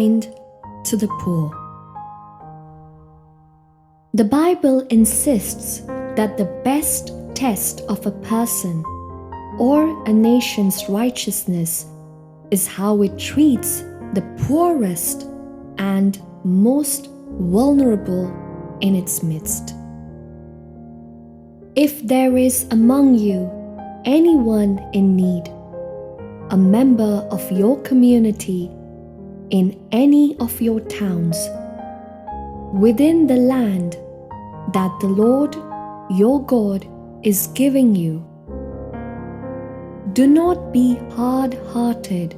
kind to the poor. The Bible insists that the best test of a person or a nation's righteousness is how it treats the poorest and most vulnerable in its midst. If there is among you anyone in need, a member of your community in any of your towns, within the land that the Lord your God is giving you, do not be hard-hearted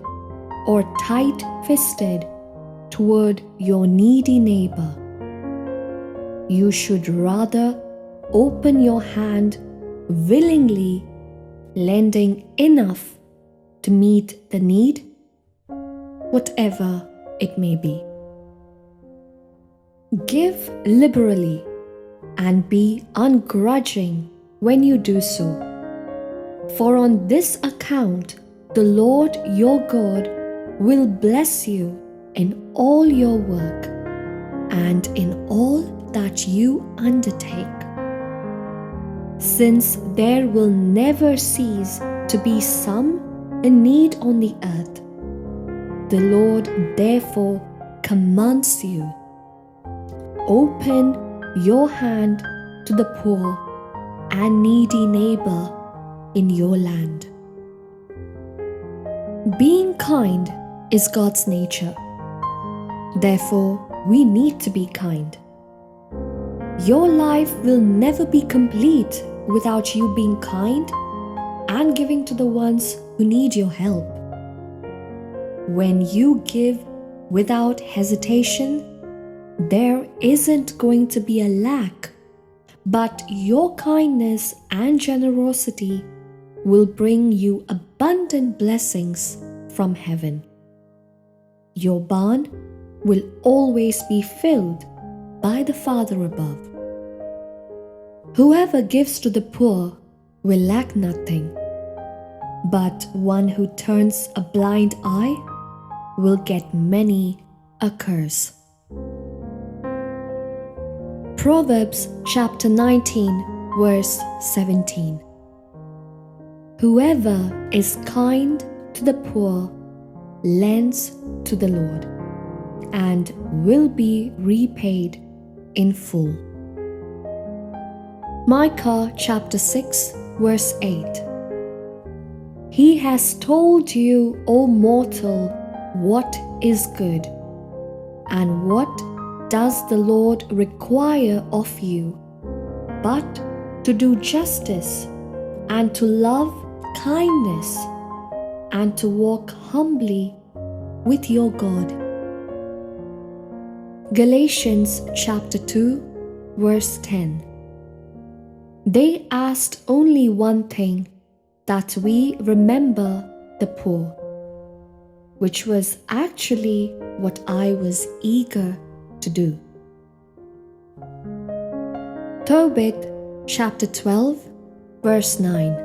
or tight-fisted toward your needy neighbor. You should rather open your hand willingly, lending enough to meet the need, whatever it may be. Give liberally and be ungrudging when you do so, for on this account the Lord your God will bless you in all your work and in all that you undertake. Since there will never cease to be some in need on the earth, the Lord therefore commands you, open your hand to the poor and needy neighbor in your land. Being kind is God's nature. Therefore, we need to be kind. Your life will never be complete without you being kind and giving to the ones who need your help. When you give without hesitation, there isn't going to be a lack, but your kindness and generosity will bring you abundant blessings from heaven. Your barn will always be filled by the Father above. Whoever gives to the poor will lack nothing, but one who turns a blind eye will get many a curse. Proverbs chapter 19, verse 17. Whoever is kind to the poor lends to the Lord and will be repaid in full. Micah chapter 6, verse 8. He has told you, O mortal, what is good, and what does the Lord require of you, but to do justice, and to love kindness, and to walk humbly with your God. Galatians chapter 2, verse 10. They asked only one thing, that we remember the poor, which was actually what I was eager to do. Tobit chapter 12, verse 9.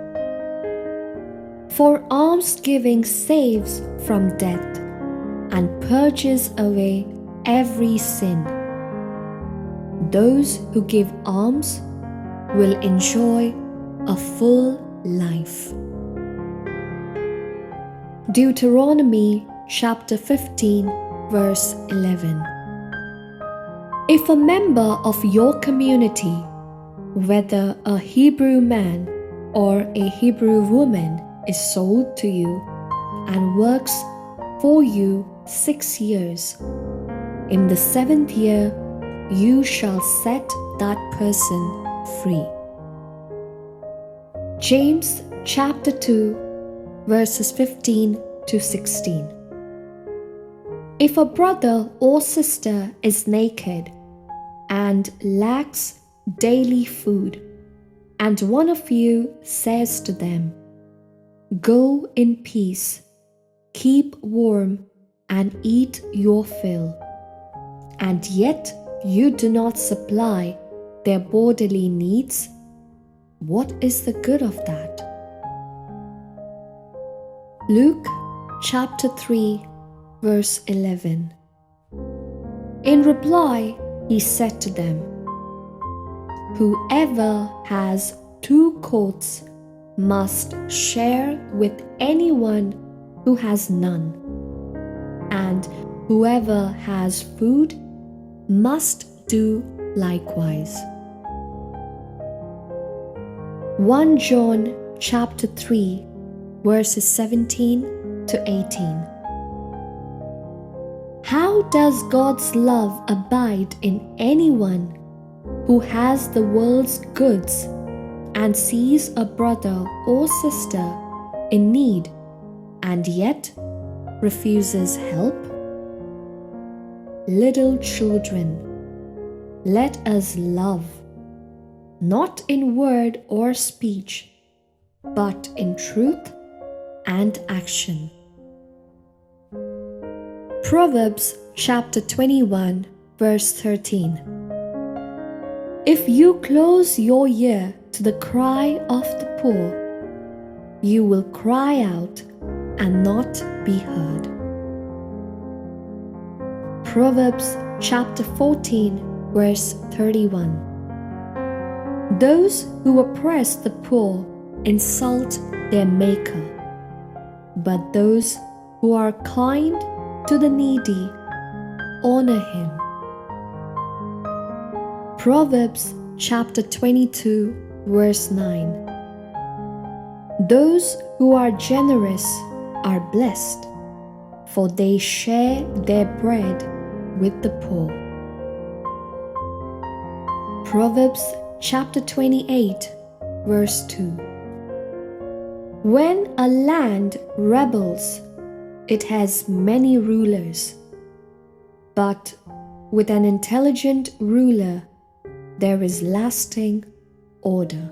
For almsgiving saves from death and purges away every sin. Those who give alms will enjoy a full life. Deuteronomy chapter 15, verse 11. If a member of your community, whether a Hebrew man or a Hebrew woman, is sold to you and works for you 6 years, in the 7th year you shall set that person free. James chapter 2, verses 15 to 16. If a brother or sister is naked and lacks daily food, and one of you says to them, Go in peace, keep warm, and eat your fill, and yet you do not supply their bodily needs, what is the good of that? Luke chapter 3, verse 11. In reply, he said to them, "Whoever has 2 coats must share with anyone who has none, and whoever has food must do likewise." 1 John chapter 3 verses 17 to 18. How does God's love abide in anyone who has the world's goods and sees a brother or sister in need and yet refuses help? Little children, let us love, not in word or speech, but in truth and action. Proverbs chapter 21 verse 13. If you close your ear to the cry of the poor, you will cry out and not be heard. Proverbs chapter 14 verse 31. Those who oppress the poor insult their Maker, but those who are kind to the needy honor him. Proverbs chapter 22 verse 9. Those who are generous are blessed, for they share their bread with the poor. Proverbs chapter 28 verse 2. When a land rebels, it has many rulers, but with an intelligent ruler there is lasting order.